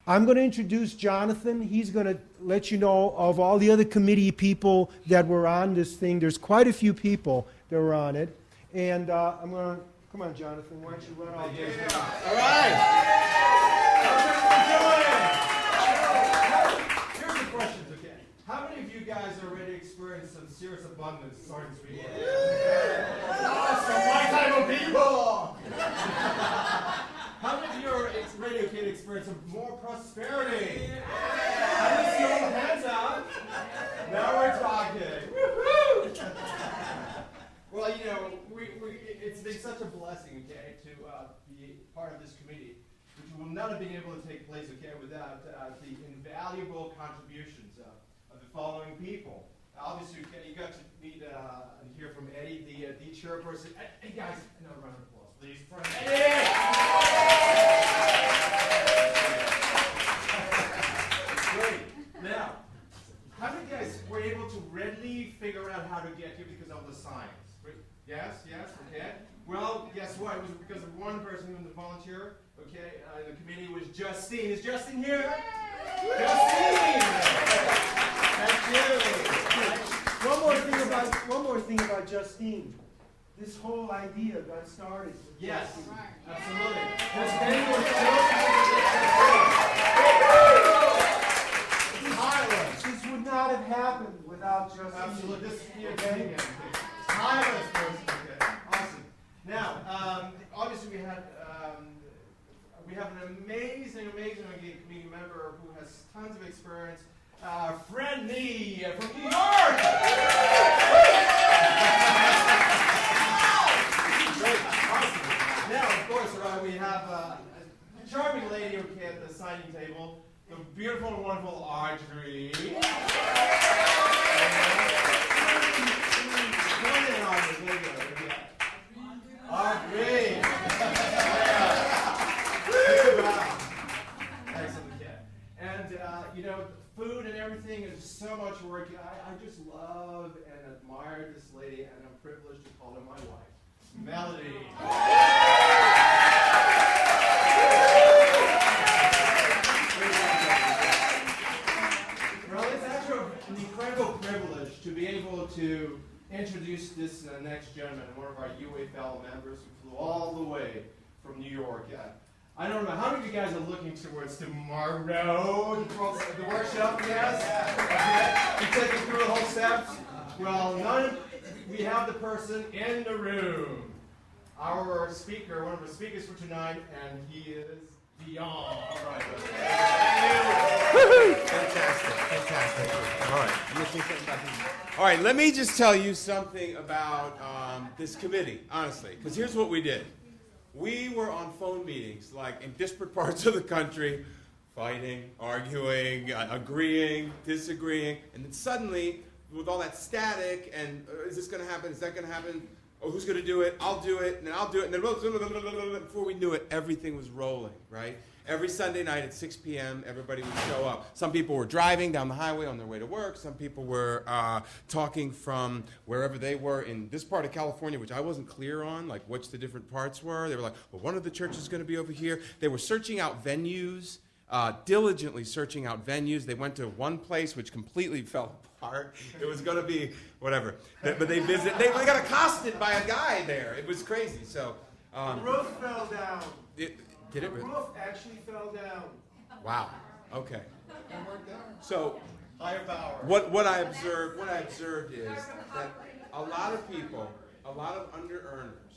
I'm going to introduce Jonathan. He's going to let you know of all the other committee people that were on this thing. There's quite a few people that were on it. And I'm going to, come on, Jonathan, why don't you run all this? Yeah. All right. Here's the questions, okay? How many of you guys already experienced some serious abundance starting this weekend? Awesome, my type of people! How many of you are ready to experience some more prosperity? How many see all the hands up? Now we're talking. Woo-hoo! Well, you know, it's been such a blessing, okay, to be part of this committee, which would not have been able to take place, okay, without the invaluable contributions of the following people. Obviously, you got to meet and hear from Eddie, the chairperson. Hey, guys, another round of applause, please. For Eddie! Great. Now, how many guys were able to readily figure out how to get here because of the signs? Yes, okay. Well, guess what? It was because of one person who was a volunteer, okay, in the committee was Justine. Is Justine here? Yay! Justine! Thank you. One more thing about Justine. This whole idea got started with Justine. Absolutely. Justine was This would not have happened without Justine. Absolutely. This is okay. Tireless person. Okay. Awesome. Now, obviously we have an amazing community member who has tons of experience. Fred Lee from New York. Great. Awesome. Now, of course, we have a charming lady okay, at the signing table. The beautiful and wonderful Audrey. Audrey. Excellent, yeah. And, you know, food and everything is so much work. I just love and admire this lady, and I'm privileged to call her my wife, Melody. Well, it's actually an incredible privilege to be able to introduce this next gentleman, one of our UA fellow members who flew all the way from New York. I don't know, how many of you guys are looking towards tomorrow? The workshop, yes? Okay. You take it through the whole steps? Well, we have the person in the room. Our speaker, one of the speakers for tonight, and he is beyond. All right. Fantastic. All right, let me just tell you something about this committee, honestly, because here's what we did. We were on phone meetings, like in disparate parts of the country, fighting, arguing, agreeing, disagreeing, and then suddenly, with all that static, and is this going to happen, is that going to happen, oh, who's going to do it, I'll do it, and then I'll do it, and then before we knew it, everything was rolling, right? Every Sunday night at 6 p.m., everybody would show up. Some people were driving down the highway on their way to work. Some people were talking from wherever they were in this part of California, which I wasn't clear on, like which the different parts were. They were like, well, one of the churches is going to be over here. They were searching out venues, diligently searching out venues. They went to one place which completely fell apart. It was going to be whatever. But they visited. They got accosted by a guy there. It was crazy. So the roof fell down. Did it really? The roof actually fell down. Wow. Okay. So, higher power. What I observed is that a lot of people, a lot of under-earners,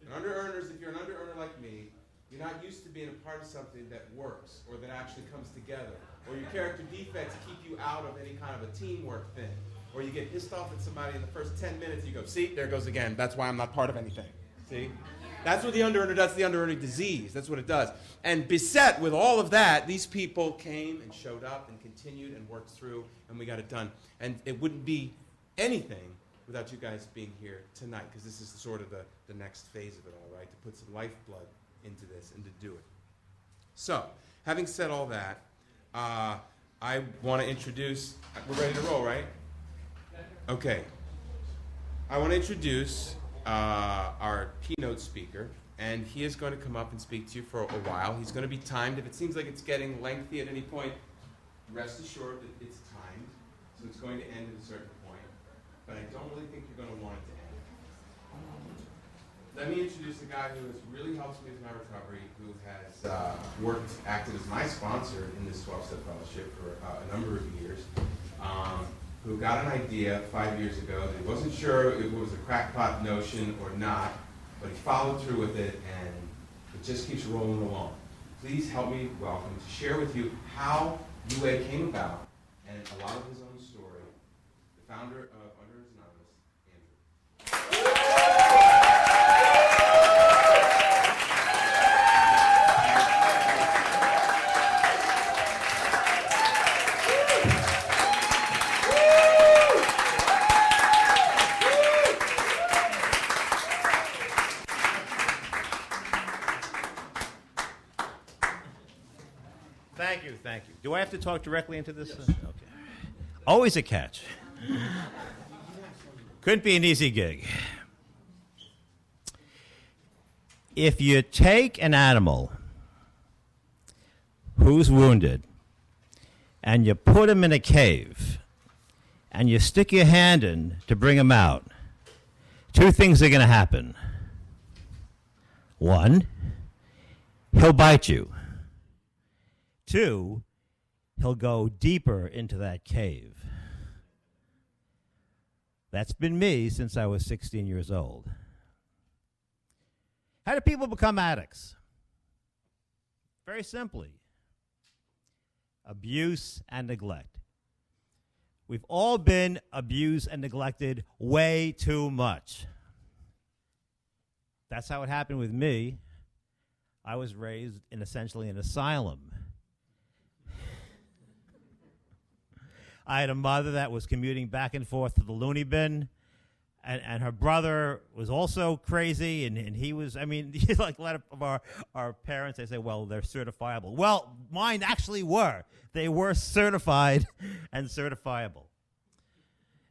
and under-earners, if you're an under-earner like me, you're not used to being a part of something that works or that actually comes together, or your character defects keep you out of any kind of a teamwork thing, or you get pissed off at somebody in the first 10 minutes, you go, see, there goes again. That's why I'm not part of anything. See? That's what the under-earner does, the under-earning disease. That's what it does. And beset with all of that, these people came and showed up and continued and worked through, and we got it done. And it wouldn't be anything without you guys being here tonight, because this is sort of the next phase of it all, right, to put some lifeblood into this and to do it. So, having said all that, I want to introduce, we're ready to roll, right? Okay. I want to introduce our keynote speaker, and he is going to come up and speak to you for a while. He's going to be timed. If it seems like it's getting lengthy at any point, rest assured that it's timed, so it's going to end at a certain point, but I don't really think you're going to want it to end. Let me introduce a guy who has really helped me with my recovery, who has acted as my sponsor in this 12-step fellowship for a number of years, who got an idea 5 years ago that he wasn't sure if it was a crackpot notion or not, but he followed through with it, and it just keeps rolling along. Please help me welcome to share with you how UA came about and a lot of his own story, the founder of Underearners Anonymous, Andrew. Thank you. Do I have to talk directly into this? Yes. Okay. Always a catch. Couldn't be an easy gig. If you take an animal who's wounded and you put him in a cave and you stick your hand in to bring him out, two things are going to happen. One, he'll bite you. Two, he'll go deeper into that cave. That's been me since I was 16 years old. How do people become addicts? Very simply, abuse and neglect. We've all been abused and neglected way too much. That's how it happened with me. I was raised in essentially an asylum. I had a mother that was commuting back and forth to the loony bin, and her brother was also crazy, and he was, I mean, like a lot of our parents, they say, well, they're certifiable. Well, mine actually were. They were certified and certifiable.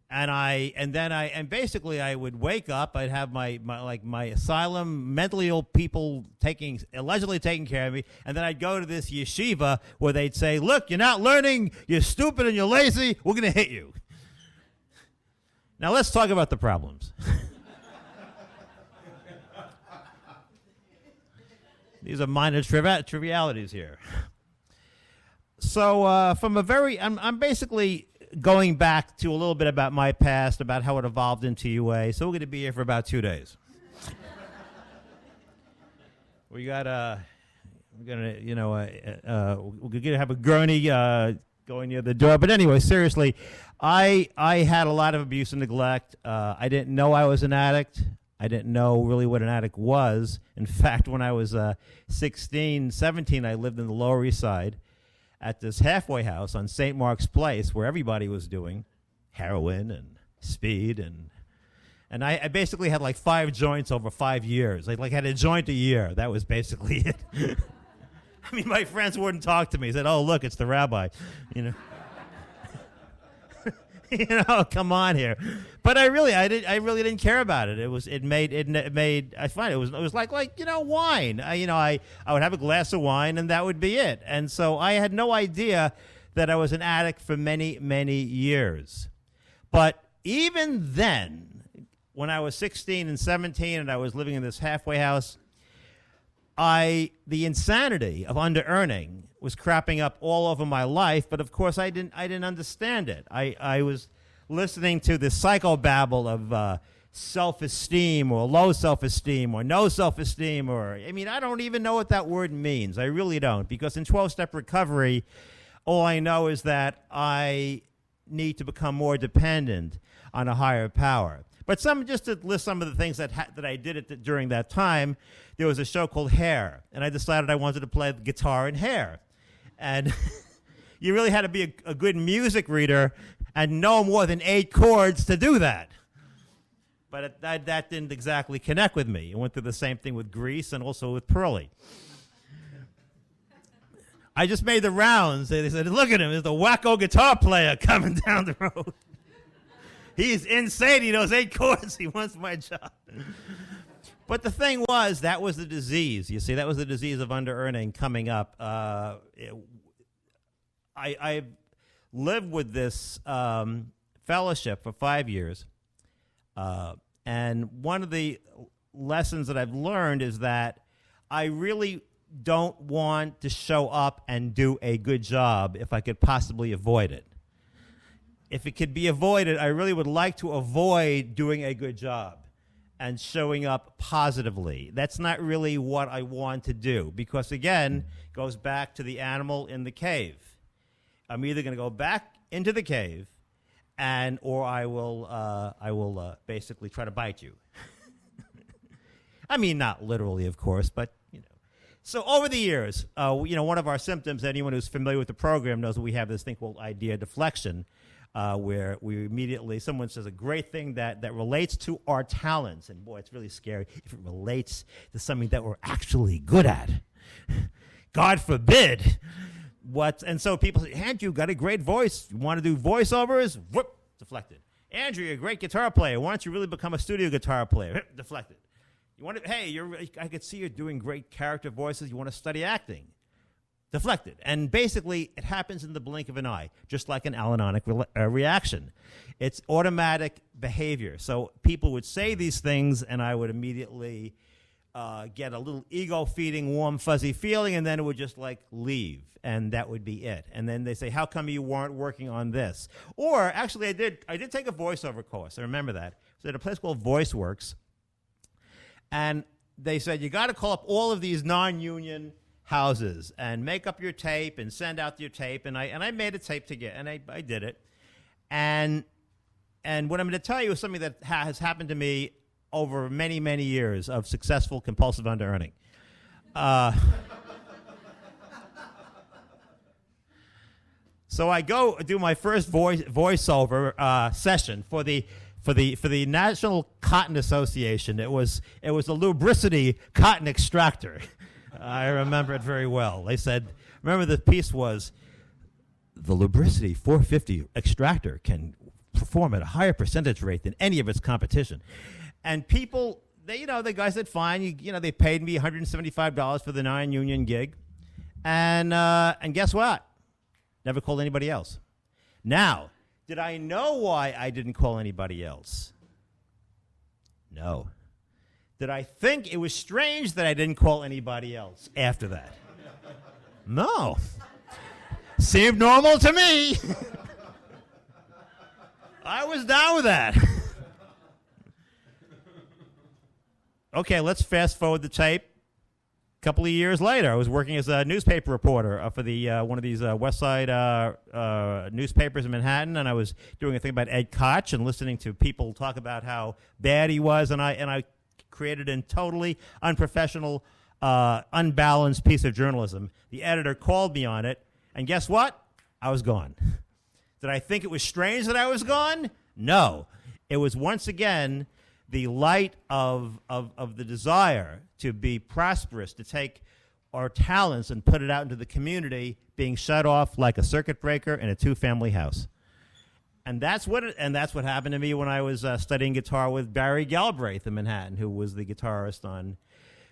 And basically I would wake up, I'd have my asylum, mentally ill people allegedly taking care of me, and then I'd go to this yeshiva where they'd say, look, you're not learning, you're stupid and you're lazy, we're going to hit you. Now let's talk about the problems. These are minor trivialities here. So I'm basically going back to a little bit about my past, about how it evolved into UA. So we're going to be here for about 2 days. We're gonna have a gurney going near the door. But anyway, seriously, I had a lot of abuse and neglect. I didn't know I was an addict. I didn't know really what an addict was. In fact, when I was 16, 17, I lived in the Lower East Side at this halfway house on St. Mark's Place where everybody was doing heroin and speed. And I basically had like 5 joints over 5 years. I had a joint a year. That was basically it. I mean, my friends wouldn't talk to me. They said, oh, look, it's the rabbi, you know. Come on here. But I really didn't care about it. I find it was like wine. I would have a glass of wine and that would be it. And so I had no idea that I was an addict for many, many years. But even then, when I was 16 and 17 and I was living in this halfway house, the insanity of under-earning was cropping up all over my life, but of course I didn't understand it. I was listening to the psychobabble of self-esteem or low self-esteem or no self-esteem, I don't even know what that word means. I really don't, because in 12-step recovery, all I know is that I need to become more dependent on a higher power. But just to list some of the things that I did during that time, there was a show called Hair, and I decided I wanted to play the guitar in Hair. And you really had to be a good music reader and know more than 8 chords to do that. But that didn't exactly connect with me. I went through the same thing with Grease and also with Pearly. I just made the rounds. They said, look at him, there's the wacko guitar player coming down the road. He's insane. He knows 8 chords. He wants my job. But the thing was, that was the disease. You see, that was the disease of under-earning coming up. I lived with this fellowship for 5 years. And one of the lessons that I've learned is that I really don't want to show up and do a good job if I could possibly avoid it. If it could be avoided, I really would like to avoid doing a good job and showing up positively. That's not really what I want to do because, again, it goes back to the animal in the cave. I'm either going to go back into the cave or I will basically try to bite you. I mean, not literally, of course, but, you know. So over the years, one of our symptoms, anyone who's familiar with the program knows that we have this thing called idea deflection, where we immediately, someone says a great thing that relates to our talents, and boy, it's really scary if it relates to something that we're actually good at. God forbid. And so people say, Andrew, you got a great voice. You want to do voiceovers? Whoop, deflected. Andrew, you're a great guitar player. Why don't you really become a studio guitar player? Deflected. You want to, hey, I could see you're doing great character voices. You want to study acting? Deflected. And basically, it happens in the blink of an eye, just like an Al-Anon reaction. It's automatic behavior. So people would say these things, and I would immediately get a little ego-feeding, warm, fuzzy feeling, and then it would just, like, leave, and that would be it. And then they say, how come you weren't working on this? Or, actually, I did take a voiceover course. I remember that. So at a place called VoiceWorks, and they said, you got to call up all of these non-union houses and make up your tape and send out your tape. And I made a tape to get, and I did it. And what I'm going to tell you is something that has happened to me over many, many years of successful compulsive under-earning. So I go do my first voiceover session for the National Cotton Association. It was the lubricity cotton extractor. I remember it very well. They said, remember the piece was, the lubricity 450 extractor can perform at a higher percentage rate than any of its competition. And people, the guy said, fine, they paid me $175 for the non-union gig. And guess what? Never called anybody else. Now, did I know why I didn't call anybody else? No. Did I think it was strange that I didn't call anybody else after that? No. Seemed normal to me. I was down with that. Okay, let's fast forward the tape. A couple of years later, I was working as a newspaper reporter for the one of these West Side newspapers in Manhattan, and I was doing a thing about Ed Koch and listening to people talk about how bad he was, and I created a totally unprofessional, unbalanced piece of journalism. The editor called me on it, and guess what? I was gone. Did I think it was strange that I was gone? No. It was once again the light of the desire to be prosperous, to take our talents and put it out into the community, being shut off like a circuit breaker in a two-family house. And that's what happened to me when I was studying guitar with Barry Galbraith in Manhattan, who was the guitarist on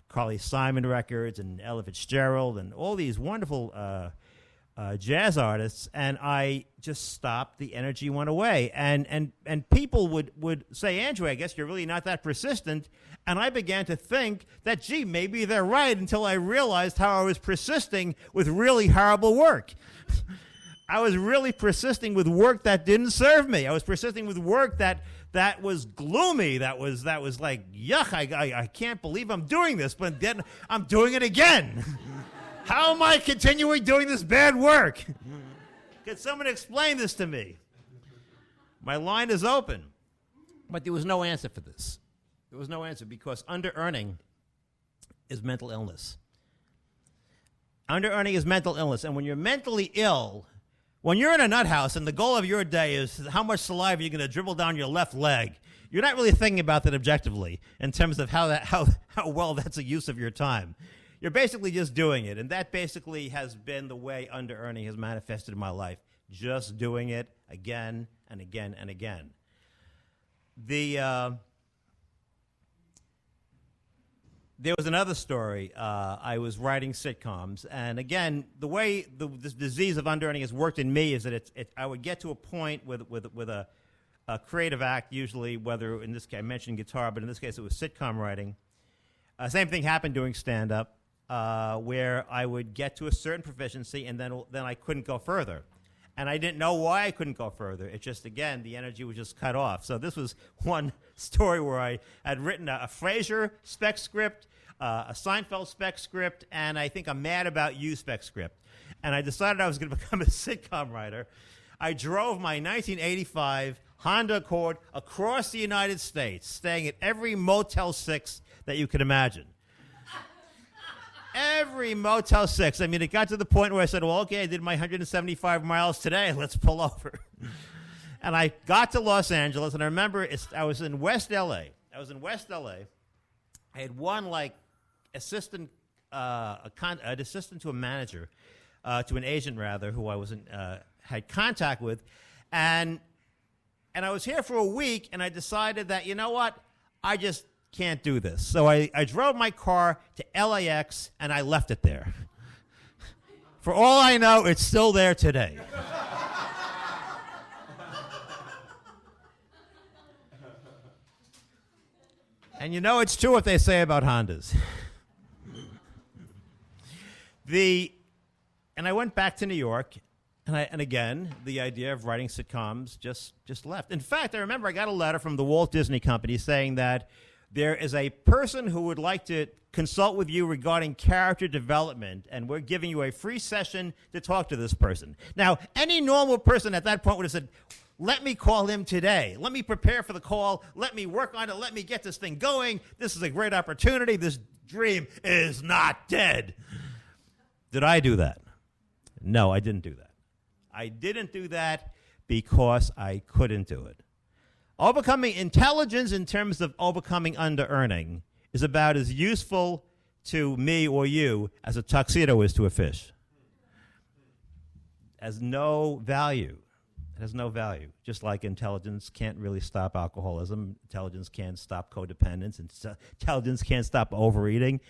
Carly Simon records and Ella Fitzgerald and all these wonderful jazz artists, and I just stopped. The energy went away, and people would say, Andrew, I guess you're really not that persistent. And I began to think that, gee, maybe they're right, until I realized how I was persisting with really horrible work. I was really persisting with work that didn't serve me. I was persisting with work that was gloomy, that was like, yuck, I can't believe I'm doing this, but then I'm doing it again. How am I continuing doing this bad work? Can someone explain this to me? My line is open. But there was no answer for this. There was no answer because under-earning is mental illness. Under-earning is mental illness. And when you're mentally ill, when you're in a nut house and the goal of your day is how much saliva you're going to dribble down your left leg, you're not really thinking about that objectively in terms of how well that's a use of your time. You're basically just doing it, and that basically has been the way under-earning has manifested in my life, just doing it again and again and again. there was another story. I was writing sitcoms, and again, the way this disease of underearning has worked in me is that I would get to a point with a creative act, usually, whether in this case I mentioned guitar, but in this case it was sitcom writing. Same thing happened doing stand-up, where I would get to a certain proficiency, and then I couldn't go further. And I didn't know why I couldn't go further. It just, again, the energy was just cut off. So this was one story where I had written a Frasier spec script, a Seinfeld spec script, and I think a Mad About You spec script. And I decided I was going to become a sitcom writer. I drove my 1985 Honda Accord across the United States, staying at every Motel 6 that you could imagine. Every Motel 6. I mean, it got to the point where I said, well, okay, I did my 175 miles today. Let's pull over. And I got to Los Angeles, and I remember I was in West L.A. I had one, like, assistant to a manager, to an agent, rather, who I had contact with. And I was here for a week, and I decided that, you know what, I just can't do this. So I drove my car to LAX, and I left it there. For all I know, it's still there today. And you know it's true what they say about Hondas. And I went back to New York, and again, the idea of writing sitcoms just left. In fact, I remember I got a letter from the Walt Disney Company saying that there is a person who would like to consult with you regarding character development, and we're giving you a free session to talk to this person. Now, any normal person at that point would have said, let me call him today. Let me prepare for the call. Let me work on it. Let me get this thing going. This is a great opportunity. This dream is not dead. Did I do that? No, I didn't do that. I didn't do that because I couldn't do it. Overcoming intelligence in terms of overcoming under-earning is about as useful to me or you as a tuxedo is to a fish. It has no value. It has no value. Just like intelligence can't really stop alcoholism, intelligence can't stop codependence, intelligence can't stop overeating.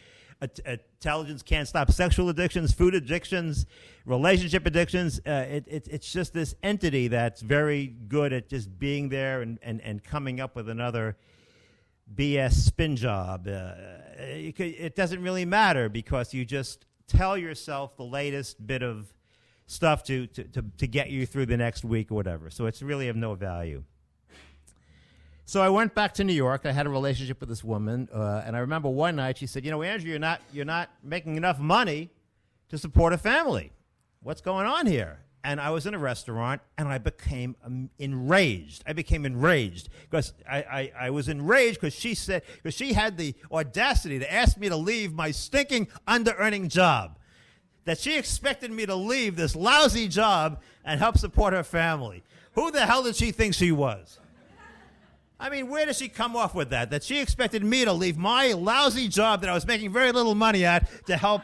Intelligence can't stop sexual addictions, food addictions, relationship addictions. It's just this entity that's very good at just being there and coming up with another BS spin job. It doesn't really matter because you just tell yourself the latest bit of stuff to get you through the next week or whatever. So it's really of no value. So I went back to New York. I had a relationship with this woman, and I remember one night she said, "You know, Andrew, you're not making enough money to support a family. What's going on here?" And I was in a restaurant, and I became enraged. I became enraged because I was enraged because she had the audacity to ask me to leave my stinking under-earning job. That she expected me to leave this lousy job and help support her family. Who the hell did she think she was? I mean, where does she come off with that? That she expected me to leave my lousy job that I was making very little money at to help.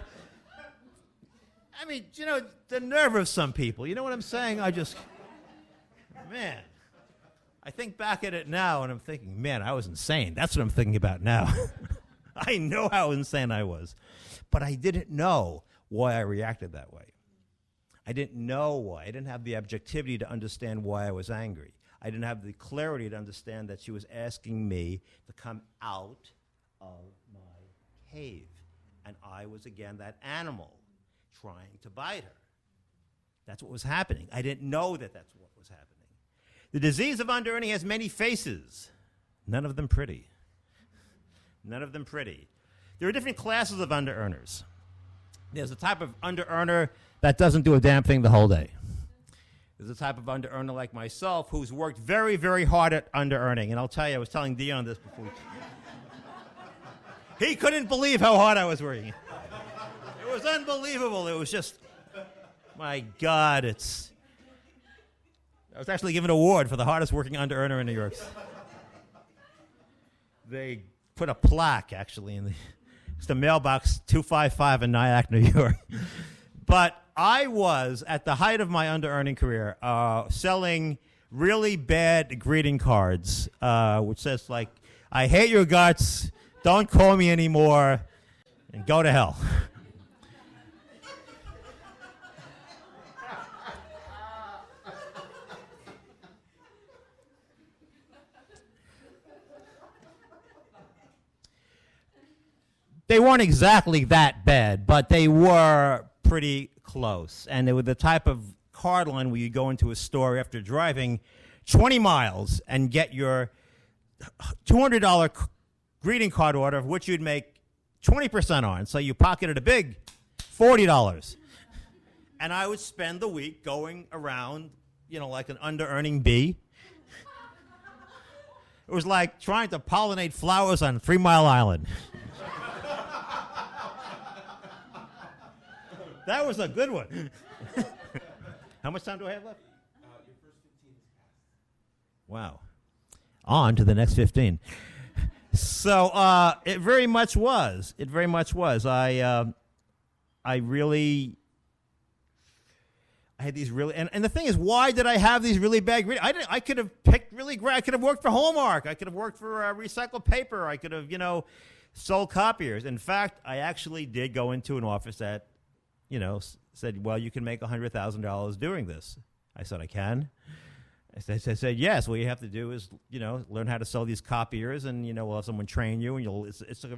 I mean, you know, the nerve of some people. You know what I'm saying? Man, I think back at it now and I'm thinking, man, I was insane. That's what I'm thinking about now. I know how insane I was. But I didn't know why I reacted that way. I didn't know why. I didn't have the objectivity to understand why I was angry. I didn't have the clarity to understand that she was asking me to come out of my cave. And I was, again, that animal trying to bite her. That's what was happening. I didn't know that that's what was happening. The disease of underearning has many faces, none of them pretty. None of them pretty. There are different classes of underearners. There's a type of under-earner that doesn't do a damn thing the whole day. There's a type of under-earner like myself who's worked very, very hard at under-earning. And I'll tell you, I was telling Dion this before. He couldn't believe how hard I was working. It was unbelievable. It was just, my God, I was actually given an award for the hardest working under-earner in New York. They put a plaque, actually, in the mailbox 255 in Nyack, New York. But I was, at the height of my under-earning career, selling really bad greeting cards, which says, like, I hate your guts, don't call me anymore, and go to hell. They weren't exactly that bad, but they were pretty close. And they were the type of card line where you go into a store after driving 20 miles and get your $200 greeting card order, of which you'd make 20% on. So you pocketed a big $40. And I would spend the week going around, like an under-earning bee. It was like trying to pollinate flowers on 3 Mile Island. That was a good one. How much time do I have left? Your first 15 is passed. Wow. On to the next 15. So it very much was. It very much was. I had these really, and the thing is, why did I have these really bad grades? I could have picked really great. I could have worked for Hallmark. I could have worked for recycled paper. I could have, sold copiers. In fact, I actually did go into an office that, said, well, you can make $100,000 doing this. I said, I can. I said, yes. What you have to do is, learn how to sell these copiers, and we'll have someone train you, and it's a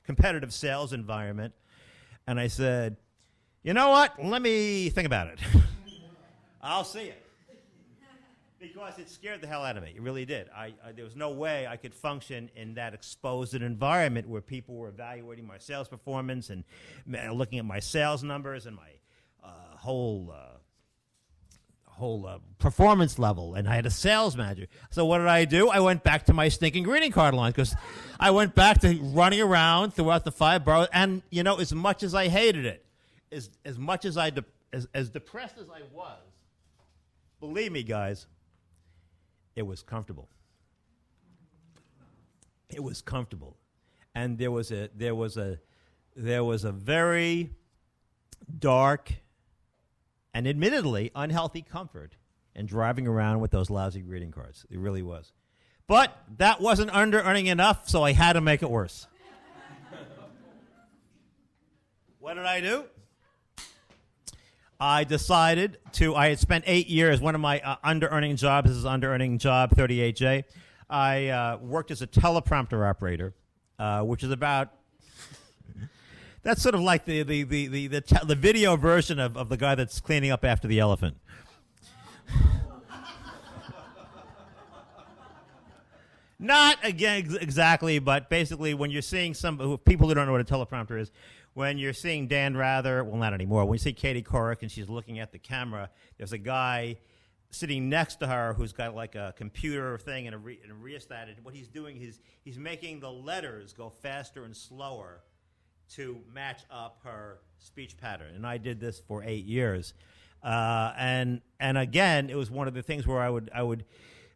competitive sales environment. And I said, you know what? Let me think about it. I'll see it. Because it scared the hell out of me. It really did. There was no way I could function in that exposed environment where people were evaluating my sales performance and looking at my sales numbers and my whole performance level. And I had a sales manager. So what did I do? I went back to my stinking greeting card line, because I went back to running around throughout the 5 boroughs. And, as much as I hated it, as much as as depressed as I was, believe me, guys, it was comfortable. It was comfortable, and there was a very dark and admittedly unhealthy comfort in driving around with those lousy greeting cards. It really was. But that wasn't under-earning enough, so I had to make it worse. What did I do? I decided I had spent 8 years, one of my under-earning jobs, this is under-earning job 38J. I worked as a teleprompter operator, which is about, that's sort of like the video version of the guy that's cleaning up after the elephant. Not again exactly, but basically when you're seeing people who don't know what a teleprompter is, when you're seeing Dan Rather, well, not anymore. When you see Katie Couric and she's looking at the camera, there's a guy sitting next to her who's got like a computer thing and a rheostat. And what he's doing is he's making the letters go faster and slower to match up her speech pattern. And I did this for 8 years. And again, it was one of the things where I would,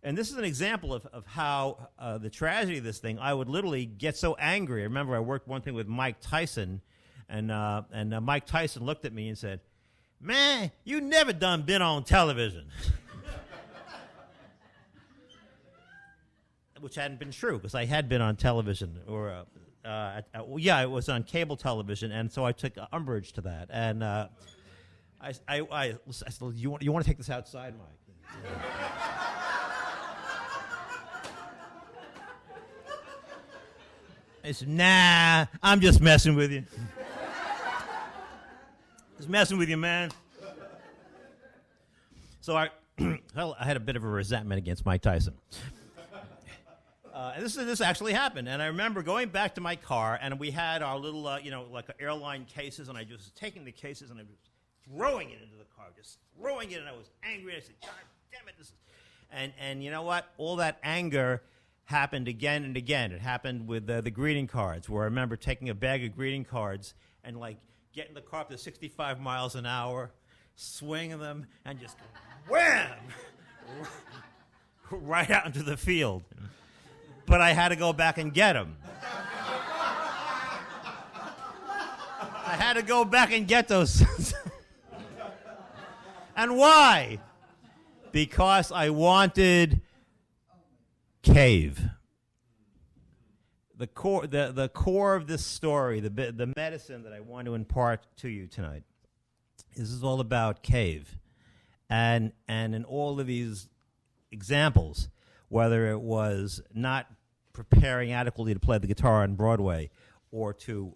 and this is an example of how the tragedy of this thing, I would literally get so angry. I remember I worked one thing with Mike Tyson, and Mike Tyson looked at me and said, "Man, you never been on television." Which hadn't been true, because I had been on television, or it was on cable television, and so I took umbrage to that. And I said, "You want to take this outside, Mike?" I said, "Nah, I'm just messing with you. Just messing with you, man." So I had a bit of a resentment against Mike Tyson. And this actually happened. And I remember going back to my car, and we had our little, like airline cases, and I just was taking the cases and I was throwing it into the car, just throwing it, and I was angry. I said, "God damn it, this is..." And you know what? All that anger happened again and again. It happened with the greeting cards, where I remember taking a bag of greeting cards and like getting the car up to 65 miles an hour, swinging them, and just wham! Right out into the field. But I had to go back and get them. I had to go back and get those. And why? Because I wanted cave. the core of this story, the medicine that I want to impart to you tonight, is all about cave, and in all of these examples, whether it was not preparing adequately to play the guitar on Broadway, or to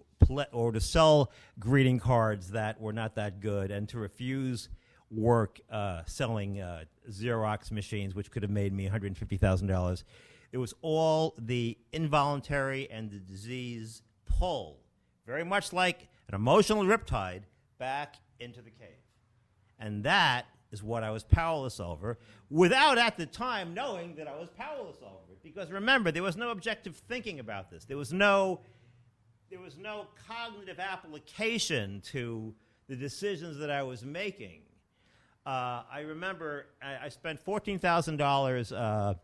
sell greeting cards that were not that good, and to refuse work selling Xerox machines, which could have made me $150,000. It was all the involuntary and the disease pull, very much like an emotional riptide, back into the cave. And that is what I was powerless over, without at the time knowing that I was powerless over it. Because remember, there was no objective thinking about this. There was no cognitive application to the decisions that I was making. I remember I spent $14,000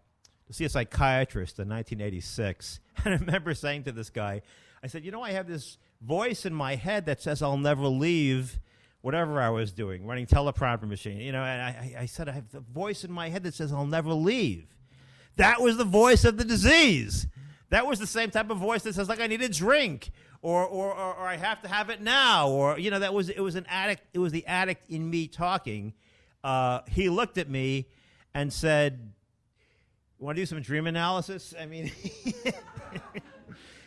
to see a psychiatrist in 1986. And I remember saying to this guy, I said, you know, I have this voice in my head that says I'll never leave whatever I was doing, running teleprompter machine. You know, and I said, I have the voice in my head that says I'll never leave. That was the voice of the disease. That was the same type of voice that says, like, I need a drink, or I have to have it now, or, you know, it was the addict in me talking. He looked at me and said, want to do some dream analysis? I mean,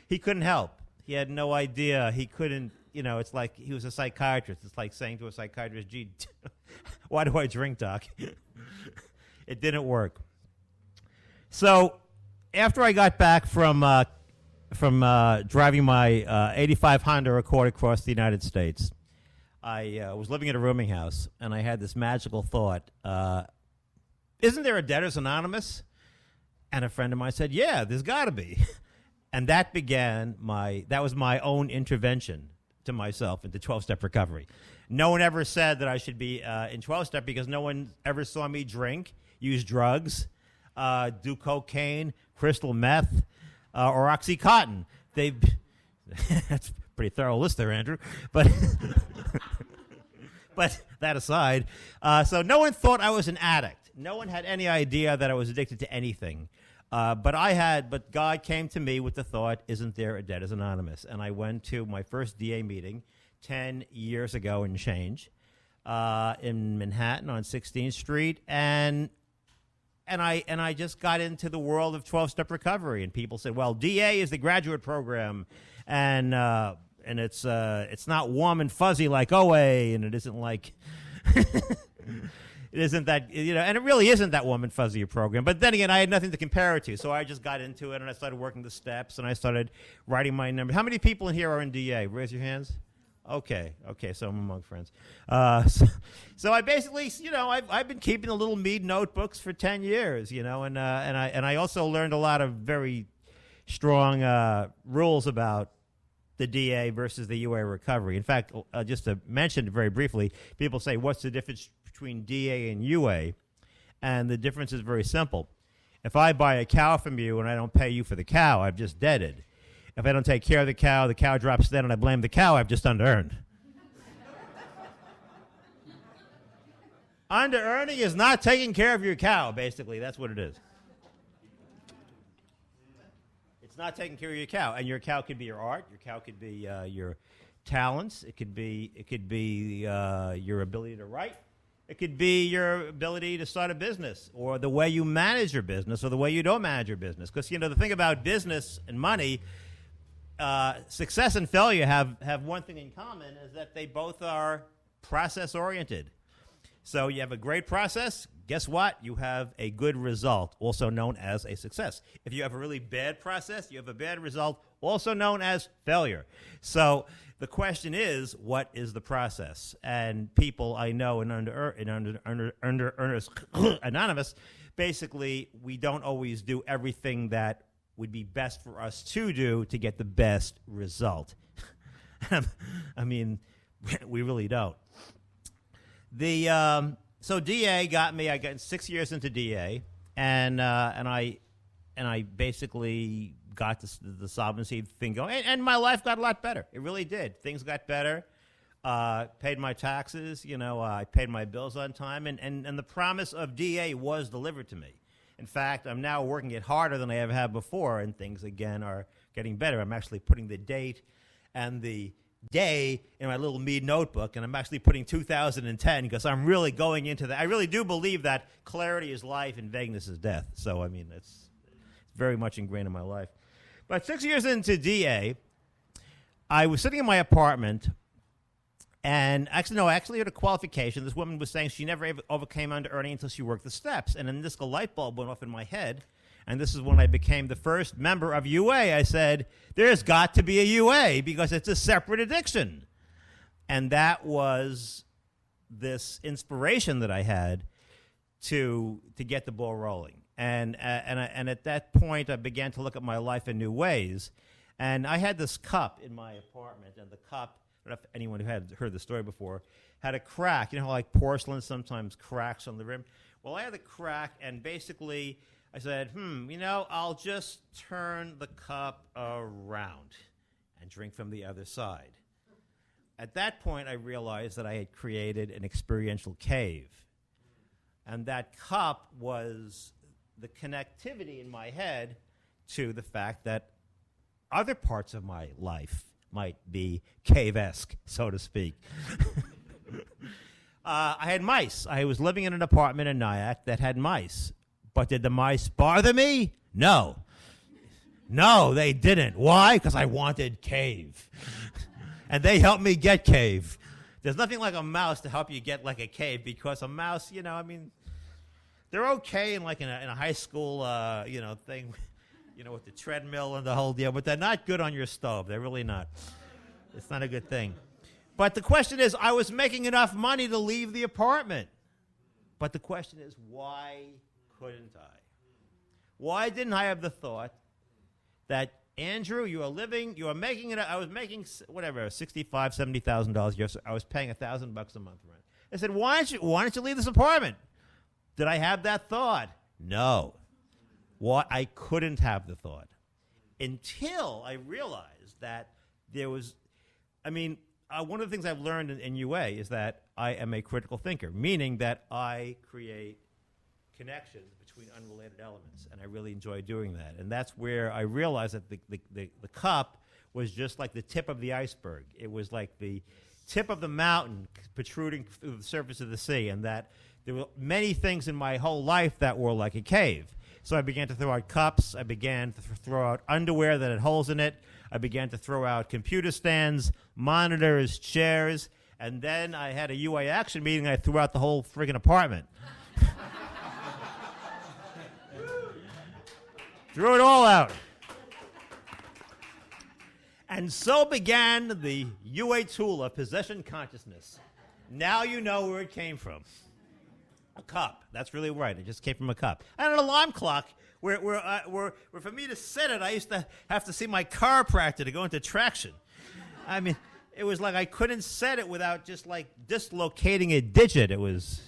he couldn't help. He had no idea. He couldn't, you know, it's like he was a psychiatrist. It's like saying to a psychiatrist, gee, why do I drink, doc? It didn't work. So after I got back from driving my 85 Honda Accord across the United States, I was living in a rooming house, and I had this magical thought, isn't there a Debtors Anonymous? And a friend of mine said, yeah, there's got to be. And that was my own intervention to myself into 12-step recovery. No one ever said that I should be in 12-step because no one ever saw me drink, use drugs, do cocaine, crystal meth, or Oxycontin. That's a pretty thorough list there, Andrew. But but that aside, so no one thought I was an addict. No one had any idea that I was addicted to anything. But God came to me with the thought, isn't there a Debtors Anonymous? And I went to my first DA meeting 10 years ago and change in Manhattan on 16th Street, and I just got into the world of 12-step recovery, and people said, well, DA is the graduate program, and it's not warm and fuzzy like OA, and it isn't like it isn't that, you know, and it really isn't that warm and fuzzy a program. But then again, I had nothing to compare it to, so I just got into it, and I started working the steps, and I started writing my number. How many people in here are in DA? Raise your hands. Okay, so I'm among friends. So I basically, you know, I've been keeping the little Mead notebooks for 10 years, you know, and I also learned a lot of very strong rules about the DA versus the UA recovery. In fact, just to mention very briefly, people say, what's the difference between DA and UA? And the difference is very simple. If I buy a cow from you and I don't pay you for the cow, I've just deaded. If I don't take care of the cow drops dead, and I blame the cow, I've just under-earned. Under-earning is not taking care of your cow, basically. That's what it is. It's not taking care of your cow. And your cow could be your art. Your cow could be your talents. It could be your ability to write. It could be your ability to start a business, or the way you manage your business, or the way you don't manage your business. Because, you know, the thing about business and money, success and failure have one thing in common, is that they both are process-oriented. So you have a great process, guess what? You have a good result, also known as a success. If you have a really bad process, you have a bad result, also known as failure. So the question is, what is the process? And people I know in Underearners Anonymous, basically, we don't always do everything that would be best for us to do to get the best result. I mean, we really don't. So DA got me. I got 6 years into DA, and I basically got the solvency thing going, and my life got a lot better. It really did. Things got better. Paid my taxes. You know, I paid my bills on time, and the promise of DA was delivered to me. In fact, I'm now working it harder than I ever have before, and things again are getting better. I'm actually putting the date and the day in my little me notebook, and I'm actually putting 2010 because I'm really going into that. I really do believe that clarity is life and vagueness is death. So, I mean, it's very much ingrained in my life. But 6 years into DA, I was sitting in my apartment, and actually had a qualification. This woman was saying she never overcame under-earning until she worked the steps. And then this light bulb went off in my head, and this is when I became the first member of UA. I said, there's got to be a UA because it's a separate addiction. And that was this inspiration that I had to get the ball rolling. And at that point, I began to look at my life in new ways. And I had this cup in my apartment, and the cup, I don't know if anyone who had heard the story before, had a crack. You know how like porcelain sometimes cracks on the rim? Well, I had a crack, and basically I said, I'll just turn the cup around and drink from the other side. At that point, I realized that I had created an experiential cave. And that cup was the connectivity in my head to the fact that other parts of my life might be cave-esque, so to speak. I had mice. I was living in an apartment in Nyack that had mice. But did the mice bother me? No. No, they didn't. Why? Because I wanted cave. And they helped me get cave. There's nothing like a mouse to help you get like a cave, because a mouse, they're okay in a high school, thing, with the treadmill and the whole deal, but they're not good on your stove. They're really not. It's not a good thing. But the question is, I was making enough money to leave the apartment. But the question is, why couldn't I? Why didn't I have the thought that, Andrew, you are making it, I was making, whatever, $65,000, $70,000 a year, so I was paying $1,000 a month rent. I said, why don't you leave this apartment? Did I have that thought? No. I couldn't have the thought until I realized that there was, one of the things I've learned in UA is that I am a critical thinker, meaning that I create connections between unrelated elements, and I really enjoy doing that. And that's where I realized that the cup was just like the tip of the iceberg. It was like the tip of the mountain protruding through the surface of the sea, and that there were many things in my whole life that were like a cave. So I began to throw out cups. I began to throw out underwear that had holes in it. I began to throw out computer stands, monitors, chairs, and then I had a UA action meeting. I threw out the whole friggin' apartment. Threw it all out. And so began the UA tool of possession consciousness. Now you know where it came from. A cup. That's really right. It just came from a cup. And an alarm clock where for me to set it, I used to have to see my chiropractor to go into traction. It was like I couldn't set it without just like dislocating a digit. It was...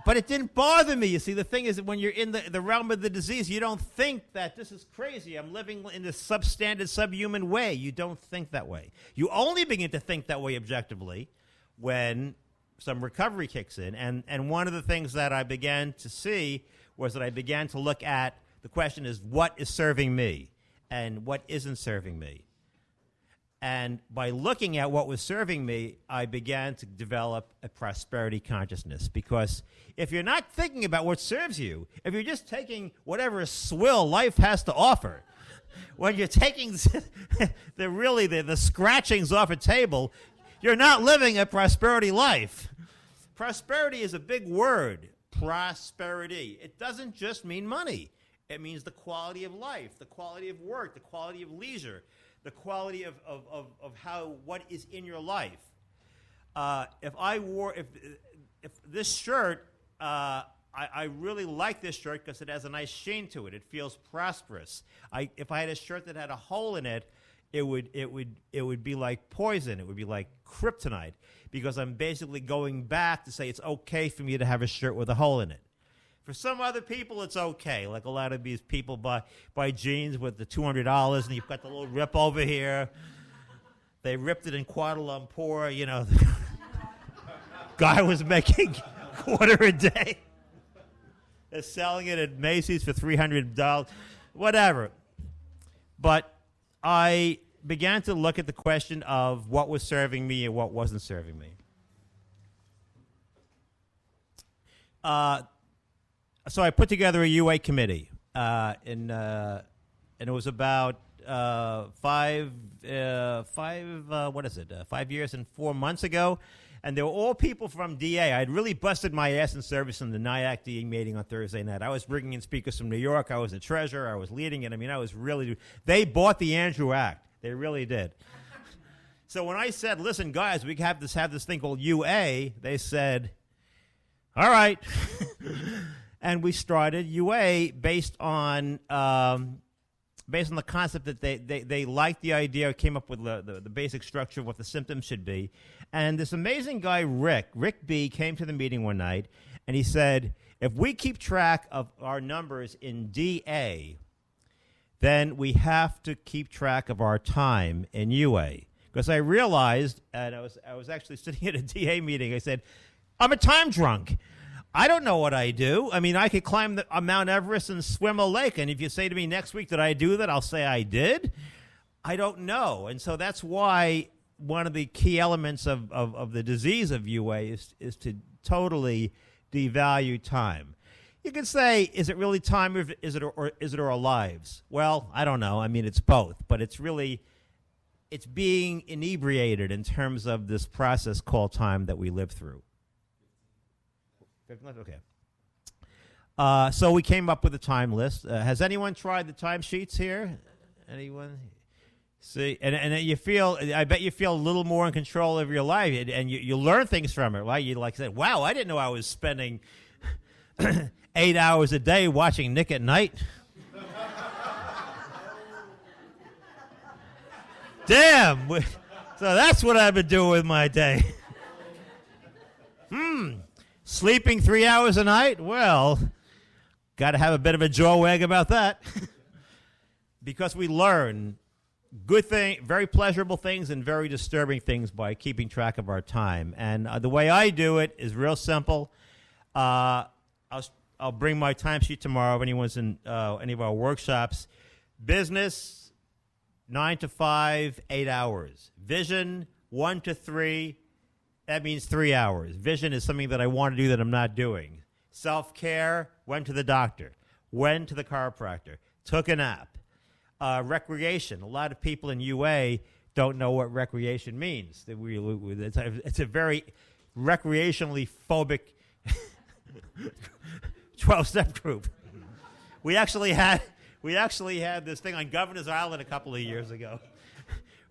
But it didn't bother me. You see, the thing is that when you're in the realm of the disease, you don't think that this is crazy. I'm living in this substandard, subhuman way. You don't think that way. You only begin to think that way objectively when some recovery kicks in. And one of the things that I began to see was that I began to look at, the question is, what is serving me and what isn't serving me? And by looking at what was serving me, I began to develop a prosperity consciousness. Because if you're not thinking about what serves you, if you're just taking whatever swill life has to offer, when you're taking the scratchings off a table, you're not living a prosperity life. Prosperity is a big word, prosperity. It doesn't just mean money. It means the quality of life, the quality of work, the quality of leisure, the quality of what is in your life. If this shirt, I really like this shirt because it has a nice sheen to it. It feels prosperous. If I had a shirt that had a hole in it, it would be like poison. It would be like kryptonite, because I'm basically going back to say it's okay for me to have a shirt with a hole in it. For some other people, it's okay. Like a lot of these people buy jeans with the $200, and you've got the little rip over here. They ripped it in Kuala Lumpur. The guy was making quarter a day. They're selling it at Macy's for $300. Whatever. But I began to look at the question of what was serving me and what wasn't serving me. So I put together a UA committee, and it was about 5 years and 4 months ago, and they were all people from DA. I had really busted my ass in service in the NIAC DA meeting on Thursday night. I was bringing in speakers from New York. I was the treasurer. I was leading it. I mean, I was really. They bought the Andrew Act. They really did. So when I said, "Listen, guys, we have this thing called UA," they said, "All right." And we started UA based on the concept that they liked the idea, came up with the basic structure of what the symptoms should be. And this amazing guy, Rick B., came to the meeting one night, and he said, if we keep track of our numbers in DA, then we have to keep track of our time in UA. Because I realized, and I was actually sitting at a DA meeting, I said, I'm a time drunk. I don't know what I do. I mean, I could climb Mount Everest and swim a lake, and if you say to me next week, did I do that, I'll say I did. I don't know. And so that's why one of the key elements of the disease of UA is to totally devalue time. You could say, is it really time, or is it our lives? Well, I don't know. I mean, it's both, but it's being inebriated in terms of this process called time that we live through. Okay. So we came up with a time list. Has anyone tried the timesheets here? Anyone? See, and you feel. I bet you feel a little more in control of your life, and you learn things from it, right? You like said, "Wow, I didn't know I was spending 8 hours a day watching Nick at Night." Damn. So that's what I've been doing with my day. Sleeping 3 hours a night? Well, got to have a bit of a jaw wag about that. Because we learn good things, very pleasurable things, and very disturbing things by keeping track of our time. And the way I do it is real simple. I'll bring my timesheet tomorrow if anyone's in any of our workshops. Business, 9 to 5, 8 hours. Vision, 1 to 3. That means 3 hours. Vision is something that I want to do that I'm not doing. Self-care, went to the doctor, went to the chiropractor, took a nap. Recreation. A lot of people in UA don't know what recreation means. It's a very recreationally phobic 12-step group. We actually had this thing on Governor's Island a couple of years ago.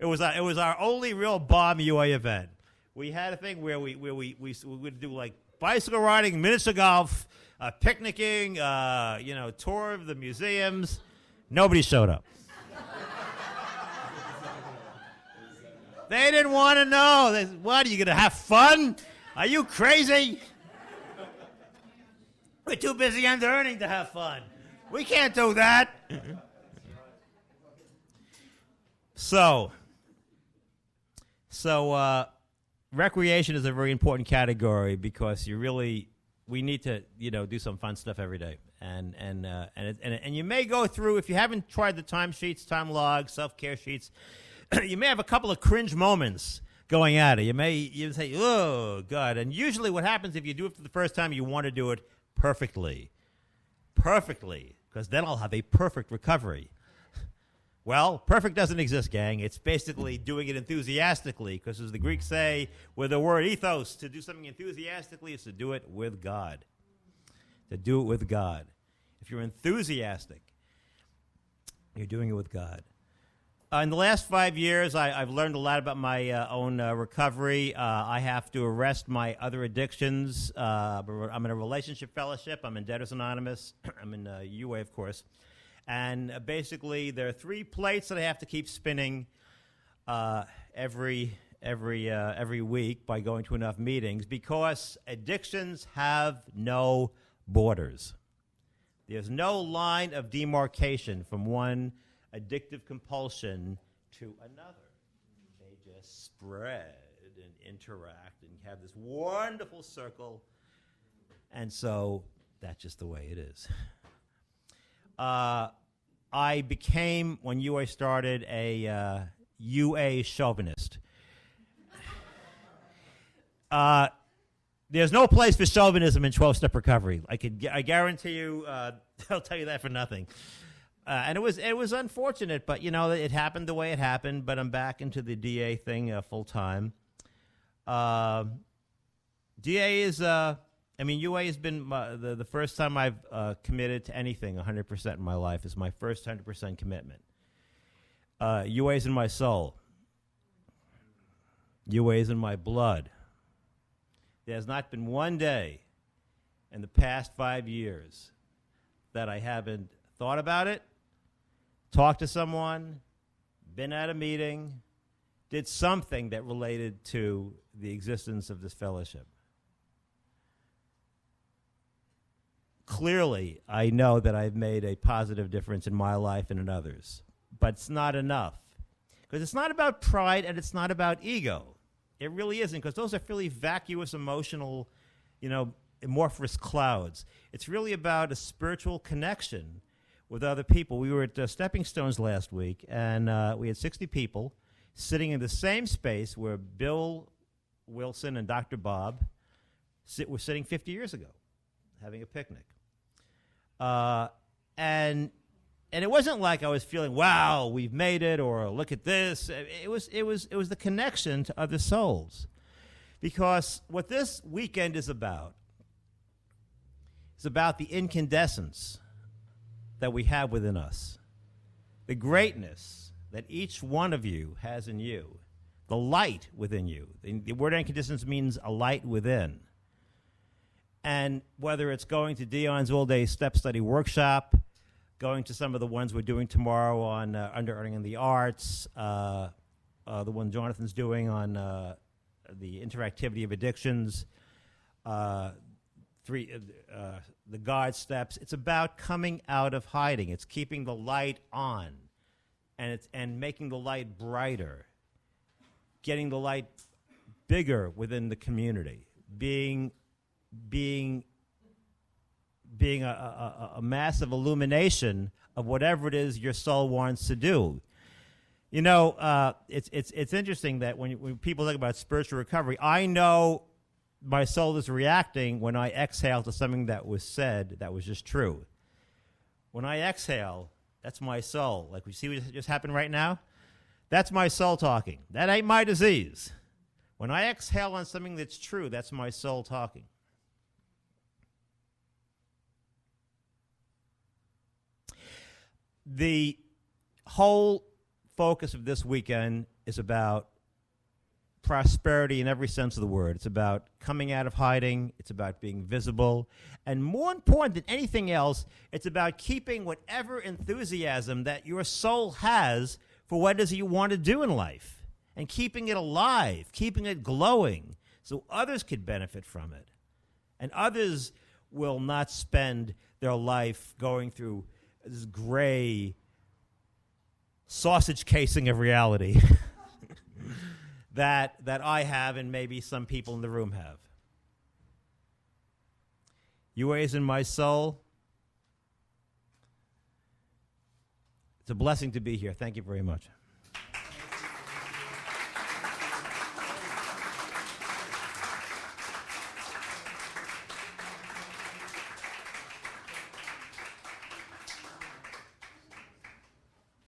It was our only real bomb UA event. We had a thing where we would do like bicycle riding, miniature golf, picnicking, tour of the museums. Nobody showed up. They didn't want to know. They said, what, are you going to have fun? Are you crazy? We're too busy under-earning to have fun. We can't do that. So recreation is a very important category because we need to, do some fun stuff every day. And you may go through, if you haven't tried the timesheets, time logs, self-care sheets, you may have a couple of cringe moments going at it. You say, oh, God. And usually what happens if you do it for the first time, you want to do it perfectly. Perfectly. Because then I'll have a perfect recovery. Well, perfect doesn't exist, gang. It's basically doing it enthusiastically, because as the Greeks say, with the word ethos, to do something enthusiastically is to do it with God. To do it with God. If you're enthusiastic, you're doing it with God. In the last 5 years, I've learned a lot about my own recovery. I have to arrest my other addictions. I'm in a relationship fellowship. I'm in Debtors Anonymous. I'm in UA, of course. And basically, there are 3 plates that I have to keep spinning every week by going to enough meetings, because addictions have no borders. There's no line of demarcation from one addictive compulsion to another. They just spread and interact and have this wonderful circle. And so that's just the way it is. I I became, when UA started, a UA chauvinist. There's no place for chauvinism in 12-step recovery. I guarantee you, I'll tell you that for nothing. And it was unfortunate, but it happened the way it happened. But I'm back into the DA thing full time. DA is, UA has been the first time I've committed to anything 100% in my life. Is my first 100% commitment. UA is in my soul. UA is in my blood. There has not been one day in the past 5 years that I haven't thought about it, talked to someone, been at a meeting, did something that related to the existence of this fellowship. Clearly, I know that I've made a positive difference in my life and in others, but it's not enough. Because it's not about pride and it's not about ego. It really isn't, because those are fairly vacuous, emotional, amorphous clouds. It's really about a spiritual connection with other people. We were at Stepping Stones last week, and we had 60 people sitting in the same space where Bill Wilson and Dr. Bob were sitting 50 years ago, having a picnic. And it wasn't like I was feeling, wow, we've made it, or look at this. It was the connection to other souls. Because what this weekend is about the incandescence that we have within us, the greatness that each one of you has in you, the light within you. The word incandescence means a light within. And whether it's going to Dion's all-day step study workshop, going to some of the ones we're doing tomorrow on Underearning in the Arts, the one Jonathan's doing on the interactivity of addictions, the God steps. It's about coming out of hiding. It's keeping the light on, and making the light brighter, getting the light bigger within the community, being a massive illumination of whatever it is your soul wants to do. It's interesting that when people talk about spiritual recovery, I know my soul is reacting when I exhale to something that was said that was just true. When I exhale, that's my soul. Like we see what just happened right now? That's my soul talking. That ain't my disease. When I exhale on something that's true, that's my soul talking. The whole focus of this weekend is about prosperity in every sense of the word. It's about coming out of hiding. It's about being visible. And more important than anything else, it's about keeping whatever enthusiasm that your soul has for what it is you want to do in life, and keeping it alive, keeping it glowing, so others could benefit from it. And others will not spend their life going through this gray sausage casing of reality that I have, and maybe some people in the room have. UA is in my soul. It's a blessing to be here. Thank you very much.